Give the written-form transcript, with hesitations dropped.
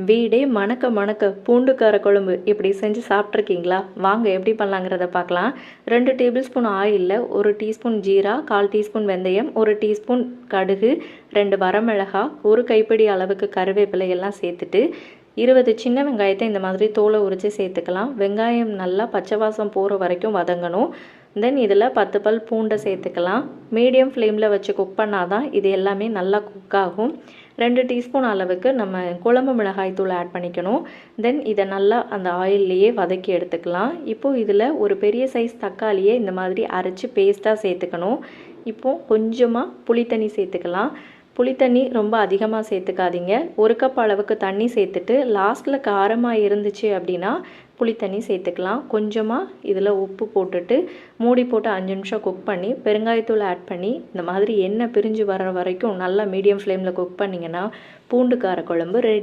வீடே மணக்க மணக்க பூண்டு கார குழம்பு இப்படி செஞ்சு சாப்பிட்ருக்கீங்களா? வாங்க எப்படி பண்ணலாங்கிறத பார்க்கலாம். 2 டேபிள் ஸ்பூன் ஆயிலில் 1 டீஸ்பூன் ஜீரா, 1/4 டீஸ்பூன் வெந்தயம், 1 டீஸ்பூன் கடுகு, 2 வரமிளகா, 1 கைப்பிடி அளவுக்கு கருவேப்பிலை எல்லாம் சேர்த்துட்டு 20 சின்ன வெங்காயத்தை இந்த மாதிரி தோலை உரித்து சேர்த்துக்கலாம். வெங்காயம் நல்லா பச்சை வாசம் போகிற வரைக்கும் வதங்கணும். தென் இதில் 10 பல் பூண்டை சேர்த்துக்கலாம். மீடியம் ஃப்ளேமில் வச்சு குக் பண்ணாதான் இது எல்லாமே நல்லா குக் ஆகும். 2 டீஸ்பூன் அளவுக்கு நம்ம குழம்பு மிளகாய் தூள் ஆட் பண்ணிக்கணும். தென் இதை நல்லா அந்த ஆயில்லையே வதக்கி எடுத்துக்கலாம். இப்போது இதில் ஒரு பெரிய சைஸ் தக்காளியை இந்த மாதிரி அரைச்சி பேஸ்ட்டாக சேர்த்துக்கணும். இப்போது கொஞ்சமாக புளித்தண்ணி சேர்த்துக்கலாம். புளித்தண்ணி ரொம்ப அதிகமாக சேர்த்துக்காதீங்க. 1 கப் அளவுக்கு தண்ணி சேர்த்துட்டு லாஸ்ட்டில் காரமாக இருந்துச்சு அப்படின்னா புளித்தண்ணி சேர்த்துக்கலாம். கொஞ்சமாக இதில் உப்பு போட்டுட்டு மூடி போட்டு 5 நிமிஷம் குக் பண்ணி பெருங்காயத்தூள் ஆட் பண்ணி இந்த மாதிரி எண்ணெய் பிரிஞ்சு வர வரைக்கும் நல்லா மீடியம் ஃப்ளேமில் குக் பண்ணிங்கன்னா பூண்டு கார குழம்பு ரெடி.